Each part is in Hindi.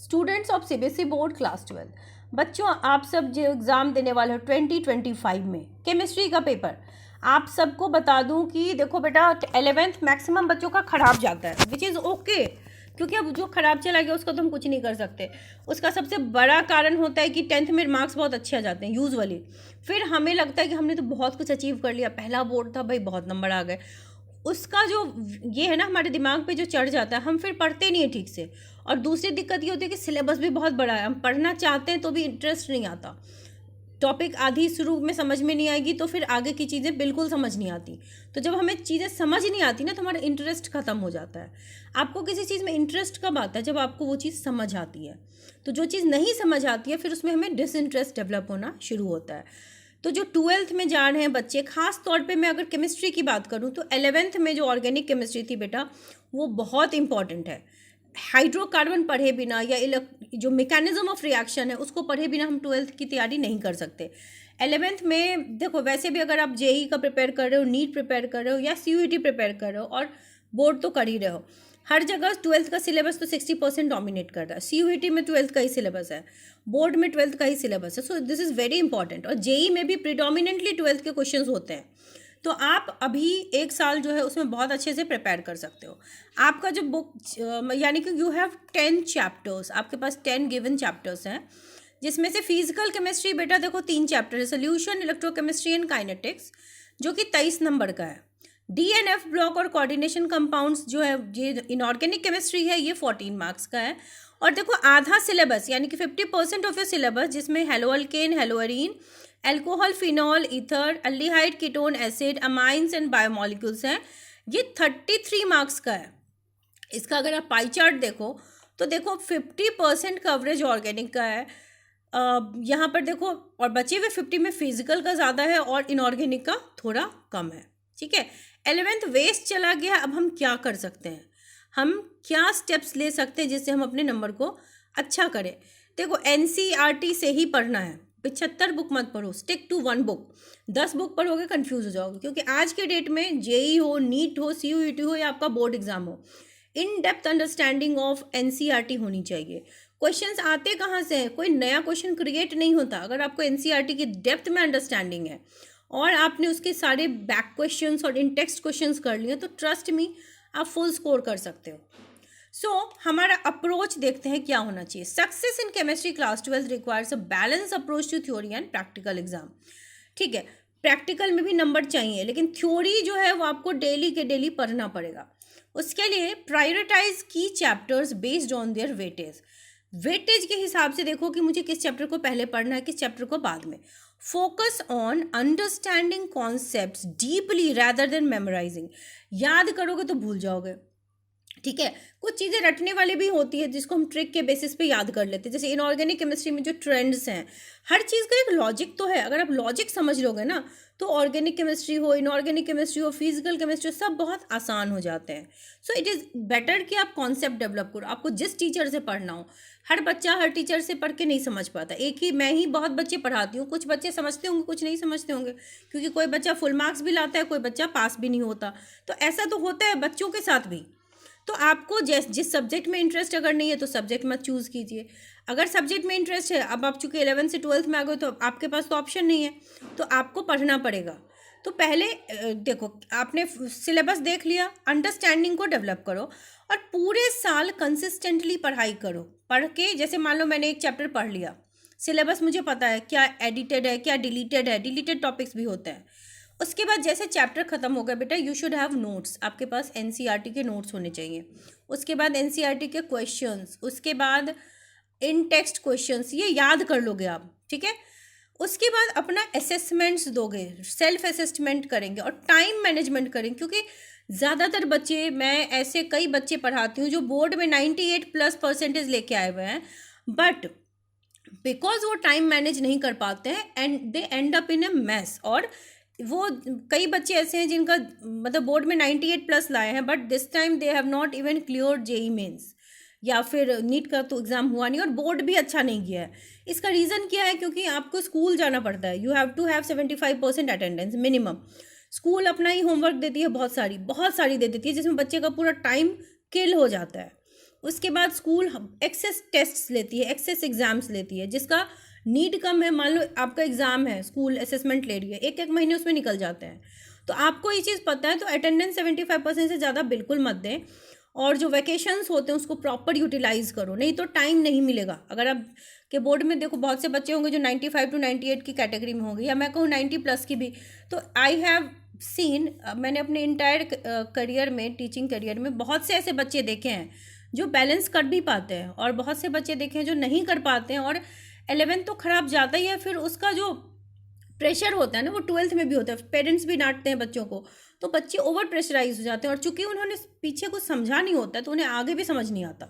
Students of CBSE board class 12। बच्चों, आप सब जो एग्ज़ाम देने वाले हो 2025 में केमिस्ट्री का पेपर, आप सबको बता दूं कि देखो बेटा 11th मैक्सिमम बच्चों का ख़राब जाता है, विच इज़ ओके, क्योंकि अब जो ख़राब चला गया उसका तो हम कुछ नहीं कर सकते। उसका सबसे बड़ा कारण होता है कि 10th में मार्क्स बहुत अच्छे आ जाते हैं यूजुअली। फिर हमें लगता है कि हमने तो बहुत कुछ अचीव कर लिया, पहला बोर्ड था भाई, बहुत नंबर आ गए। उसका जो ये है ना, हमारे दिमाग पे जो चढ़ जाता है, हम फिर पढ़ते नहीं है ठीक से। और दूसरी दिक्कत ये होती है कि सिलेबस भी बहुत बड़ा है, हम पढ़ना चाहते हैं तो भी इंटरेस्ट नहीं आता। टॉपिक आधी शुरू में समझ में नहीं आएगी तो फिर आगे की चीज़ें बिल्कुल समझ नहीं आती। तो जब हमें चीज़ें समझ नहीं आती ना, तो हमारा इंटरेस्ट ख़त्म हो जाता है। आपको किसी चीज़ में इंटरेस्ट कब आता है? जब आपको वो चीज़ समझ आती है। तो जो चीज़ नहीं समझ आती है, फिर उसमें हमें डिसइंटरेस्ट डेवलप होना शुरू होता है। तो जो 12th में जा रहे हैं बच्चे, ख़ास तौर पे मैं अगर केमिस्ट्री की बात करूँ तो 11th में जो ऑर्गेनिक केमिस्ट्री थी बेटा, वो बहुत इंपॉर्टेंट है। हाइड्रोकार्बन पढ़े बिना या जो मैकेनिज्म ऑफ रिएक्शन है उसको पढ़े बिना हम 12th की तैयारी नहीं कर सकते। 11th में देखो, वैसे भी अगर आप जेई का प्रिपेयर कर रहे हो, नीट प्रिपेयर कर रहे हो या सीयूईटी प्रिपेयर कर रहे हो, और बोर्ड तो कर ही रहे हो, हर जगह 12th का सिलेबस तो 60% डोमिनेट कर रहा है। सीयूईटी में 12th का ही सिलेबस है, बोर्ड में 12th का ही सिलेबस है। So this is very important. और जेई में भी प्रिडोमिनेंटली 12th के क्वेश्चंस होते हैं। तो आप अभी एक साल जो है उसमें बहुत अच्छे से प्रिपेयर कर सकते हो। आपका जो बुक यानी कि यू हैव 10 चैप्टर्स, आपके पास 10 गिवन चैप्टर्स हैं, जिसमें से फिजिकल केमिस्ट्री बेटा देखो 3 चैप्टर है, सोल्यूशन, इलेक्ट्रोकेमिस्ट्री एंड काइनेटिक्स, जो कि 23 नंबर का है। डीएनएफ ब्लॉक और कोऑर्डिनेशन कंपाउंड्स जो है, ये इनऑर्गेनिक केमिस्ट्री है, ये 14 मार्क्स का है। और देखो आधा सिलेबस यानी कि 50% ऑफ योर सिलेबस, जिसमें haloalkane, haloarene, alcohol, phenol, ether, aldehyde, ketone, acid, amines and biomolecules हैं, ये 33 मार्क्स का है। इसका अगर आप पाई चार्ट देखो तो देखो 50% कवरेज ऑर्गेनिक का है यहाँ पर देखो, और बचे हुए 50 में फिजिकल का ज़्यादा है और इनऑर्गेनिक का थोड़ा कम है। ठीक है, 11th वेस्ट चला गया। अब हम क्या कर सकते हैं, हम क्या स्टेप्स ले सकते हैं जिससे हम अपने नंबर को अच्छा करें? देखो, एनसीईआरटी से ही पढ़ना है, 75 बुक मत पढ़ो, स्टिक टू 1 बुक। 10 बुक पढ़ोगे कंफ्यूज हो जाओगे, क्योंकि आज के डेट में जेई हो, नीट हो, सीयूईटी हो या आपका बोर्ड एग्जाम हो, in depth understanding of NCERT होनी चाहिए। क्वेश्चंस आते कहाँ से हैं? कोई नया क्वेश्चन क्रिएट नहीं होता। अगर आपको एनसीईआरटी की डेप्थ में अंडरस्टैंडिंग है और आपने उसके सारे बैक क्वेश्चंस और इन टेक्स्ट क्वेश्चंस कर लिए, तो ट्रस्ट मी, आप फुल स्कोर कर सकते हो। सो हमारा अप्रोच देखते हैं क्या होना चाहिए। Success in chemistry class 12 requires a balance approach to theory and practical exam. ठीक है, प्रैक्टिकल में भी नंबर चाहिए, लेकिन थ्योरी जो है वो आपको डेली के डेली पढ़ना पड़ेगा। उसके लिए प्रायोरिटाइज की chapters based on their weightage. Weightage के हिसाब से देखो कि मुझे किस चैप्टर को पहले पढ़ना है, किस चैप्टर को बाद में। Focus on understanding concepts deeply rather than memorising. याद करोगे तो भूल जाओगे। ठीक है, कुछ चीज़ें रटने वाली भी होती है जिसको हम ट्रिक के बेसिस पे याद कर लेते हैं। जैसे इनऑर्गेनिक केमिस्ट्री में जो ट्रेंड्स हैं, हर चीज़ का एक लॉजिक तो है। अगर आप लॉजिक समझ लोगे ना, तो ऑर्गेनिक केमिस्ट्री हो, इनऑर्गेनिक केमिस्ट्री हो, फिजिकल केमिस्ट्री, सब बहुत आसान हो जाते हैं। सो इट इज़ बेटर कि आप कॉन्सेप्ट डेवलप करो। आपको जिस टीचर से पढ़ना हो, हर बच्चा हर टीचर से पढ़ के नहीं समझ पाता। एक ही मैं ही बहुत बच्चे पढ़ाती हूँ, कुछ बच्चे समझते होंगे, कुछ नहीं समझते होंगे, क्योंकि कोई बच्चा फुल मार्क्स भी लाता है, कोई बच्चा पास भी नहीं होता। तो ऐसा तो होता है बच्चों के साथ भी। तो आपको जिस सब्जेक्ट में इंटरेस्ट अगर नहीं है तो सब्जेक्ट मत चूज़ कीजिए। अगर सब्जेक्ट में इंटरेस्ट है, अब आप चूँकि 11th से 12th में आ गए, तो आपके पास तो ऑप्शन नहीं है, तो आपको पढ़ना पड़ेगा। तो पहले देखो, आपने सिलेबस देख लिया, अंडरस्टैंडिंग को डेवलप करो और पूरे साल कंसिस्टेंटली पढ़ाई करो। पढ़ के, जैसे मान लो मैंने एक चैप्टर पढ़ लिया, सिलेबस मुझे पता है क्या एडिटेड है, क्या डिलीटेड है, डिलीटेड टॉपिक्स भी होते हैं। उसके बाद जैसे चैप्टर ख़त्म हो गया बेटा, यू शुड हैव नोट्स। आपके पास एनसीईआरटी के नोट्स होने चाहिए। उसके बाद एनसीईआरटी के क्वेश्चंस, उसके बाद इन टेक्स्ट क्वेश्चंस, ये याद कर लोगे आप। ठीक है, उसके बाद अपना असेसमेंट्स दोगे, सेल्फ असेसमेंट करेंगे और टाइम मैनेजमेंट करेंगे। क्योंकि ज़्यादातर बच्चे, मैं ऐसे कई बच्चे पढ़ाती हूँ जो बोर्ड में 98+ % लेके आए हुए हैं, बट बिकॉज वो टाइम मैनेज नहीं कर पाते हैं and they end up in a mess. और वो कई बच्चे ऐसे हैं जिनका मतलब बोर्ड में 98+ लाए हैं, but this time they have not even clear JEE Mains, या फिर नीट का तो एग्ज़ाम हुआ नहीं और बोर्ड भी अच्छा नहीं किया है। इसका रीज़न क्या है? क्योंकि आपको स्कूल जाना पड़ता है, you have to have 75% attendance minimum. School अपना ही होमवर्क देती है, बहुत सारी दे देती है, जिसमें बच्चे का पूरा टाइम किल हो जाता है। उसके बाद स्कूल एक्सेस टेस्ट्स लेती है, एक्सेस एग्जाम्स लेती है, जिसका नीड कम है। मान लो आपका एग्जाम है, स्कूल असेसमेंट ले रही है, एक एक महीने उसमें निकल जाते हैं। तो आपको ये चीज़ पता है, तो अटेंडेंस 75% से ज़्यादा बिल्कुल मत दें, और जो वैकेशंस होते हैं उसको प्रॉपर यूटिलाइज करो, नहीं तो टाइम नहीं मिलेगा। अगर आप के बोर्ड में देखो, बहुत से बच्चे होंगे जो 95 to 98 की कैटेगरी में होंगे, या मैं कहूँ 90+ की भी। तो आई हैव सीन, मैंने अपने इंटायर करियर में, टीचिंग करियर में बहुत से ऐसे बच्चे देखे हैं जो बैलेंस कर भी पाते हैं, और बहुत से बच्चे देखे हैं जो नहीं कर पाते हैं, और 11th तो ख़राब जाता ही है, फिर उसका जो प्रेशर होता है ना, वो 12th में भी होता है। पेरेंट्स भी डांटते हैं बच्चों को, तो बच्चे ओवर प्रेशराइज हो जाते हैं, और चूंकि उन्होंने पीछे कुछ समझा नहीं होता है तो उन्हें आगे भी समझ नहीं आता।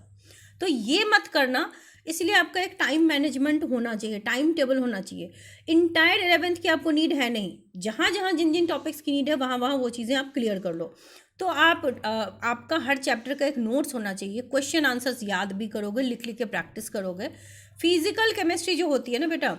तो ये मत करना, इसलिए आपका एक टाइम मैनेजमेंट होना चाहिए, टाइम टेबल होना चाहिए। इंटायर 11th की आपको नीड है नहीं, जहाँ जहाँ जिन जिन टॉपिक्स की नीड है वहाँ वहाँ वो चीज़ें आप क्लियर कर लो। तो आप आपका हर चैप्टर का एक नोट्स होना चाहिए, क्वेश्चन आंसर्स याद भी करोगे, लिख लिख के प्रैक्टिस करोगे। फिजिकल केमिस्ट्री जो होती है ना बेटा,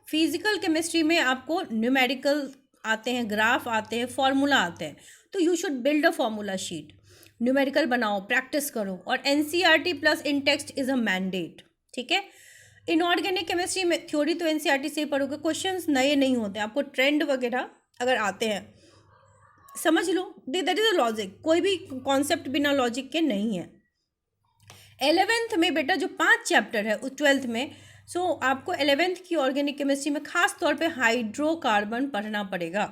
फिजिकल केमिस्ट्री में आपको न्यूमेरिकल आते हैं, ग्राफ आते हैं, फॉर्मूला आते हैं, तो you should build a formula sheet, numerical बनाओ, प्रैक्टिस करो। और NCERT plus in text is a mandate, ठीक है। इनऑर्गेनिक केमिस्ट्री में थ्योरी तो एनसीईआरटी से ही पढ़ोगे, क्वेश्चंस नए नहीं होते, आपको ट्रेंड वगैरह अगर आते हैं समझ लो, दैट इज़ अ लॉजिक, कोई भी कॉन्सेप्ट बिना लॉजिक के नहीं है। 11th में बेटा जो 5 चैप्टर है, उस 12th में, सो आपको 11th की ऑर्गेनिक केमिस्ट्री में खास तौर पे हाइड्रोकार्बन पढ़ना पड़ेगा,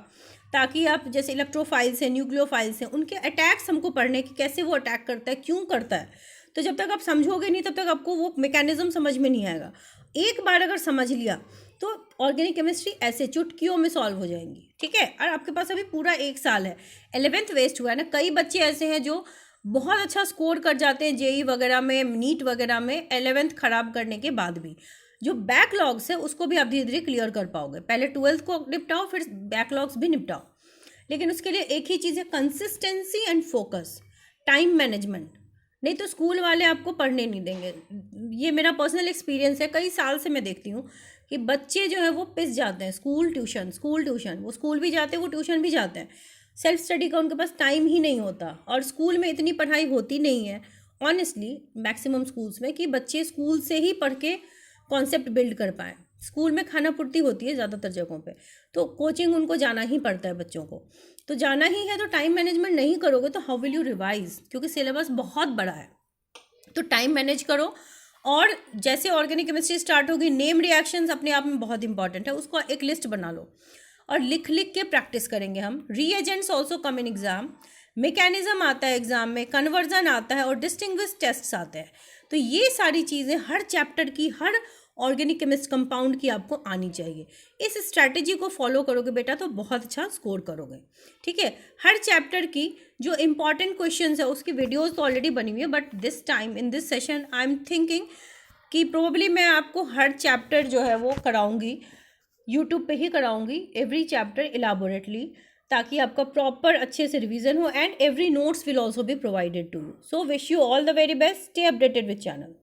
ताकि आप जैसे इलेक्ट्रोफाइल्स हैं, न्यूक्लियोफाइल्स हैं, उनके अटैक्स हमको पढ़ने की, कैसे वो अटैक करता है, क्यों करता है। तो जब तक आप समझोगे नहीं तब तक आपको वो मैकेनिज्म समझ में नहीं आएगा। एक बार अगर समझ लिया तो ऑर्गेनिक केमिस्ट्री ऐसे चुटकियों में सॉल्व हो जाएंगी, ठीक है। और आपके पास अभी पूरा 1 साल है, 11th वेस्ट हुआ है ना। कई बच्चे ऐसे हैं जो बहुत अच्छा स्कोर कर जाते हैं जेई वगैरह में, नीट वगैरह में, 11th खराब करने के बाद भी। जो बैकलॉग्स है उसको भी आप धीरे धीरे क्लियर कर पाओगे। पहले 12th को निपटाओ, फिर बैकलॉग्स भी निपटाओ, लेकिन उसके लिए एक ही चीज़ है, consistency and focus, time management. नहीं तो स्कूल वाले आपको पढ़ने नहीं देंगे। ये मेरा पर्सनल एक्सपीरियंस है, कई साल से मैं देखती हूँ कि बच्चे जो है वो पिस जाते हैं, स्कूल ट्यूशन, वो स्कूल भी जाते हैं, वो ट्यूशन भी जाते हैं, सेल्फ स्टडी का उनके पास टाइम ही नहीं होता, और स्कूल में इतनी पढ़ाई होती नहीं है ऑनेस्टली मैक्सिमम स्कूल्स में, कि बच्चे स्कूल से ही पढ़ के कॉन्सेप्ट बिल्ड कर पाएँ। स्कूल में खाना पूर्ति होती है ज़्यादातर जगहों पे, तो कोचिंग उनको जाना ही पड़ता है बच्चों को। तो जाना ही है, तो टाइम मैनेजमेंट नहीं करोगे तो हाउ विल यू रिवाइज, क्योंकि सिलेबस बहुत बड़ा है। तो टाइम मैनेज करो। और जैसे ऑर्गेनिक केमिस्ट्री स्टार्ट होगी, नेम रिएक्शंस अपने आप में बहुत इंपॉर्टेंट है, उसको एक लिस्ट बना लो और लिख लिख के प्रैक्टिस करेंगे हम। Reagents also come in exam, mechanism आता है एग्जाम में, कन्वर्जन आता है, और डिस्टिंग्विश टेस्ट्स आते हैं। तो ये सारी चीज़ें हर चैप्टर की, हर ऑर्गेनिक केमिस्ट कंपाउंड की आपको आनी चाहिए। इस स्ट्रैटेजी को फॉलो करोगे बेटा तो बहुत अच्छा स्कोर करोगे, ठीक है। हर चैप्टर की जो इंपॉर्टेंट क्वेश्चंस है उसकी वीडियोस तो ऑलरेडी बनी हुई है, but this time in this session I am thinking कि प्रोबेबली मैं आपको हर चैप्टर जो है वो कराऊंगी, यूट्यूब पे ही कराऊंगी, एवरी चैप्टर इलाबोरेटली, ताकि आपका प्रॉपर अच्छे से रिवीजन हो, and every notes will also be provided to you. So wish you all the very best, stay updated with channel.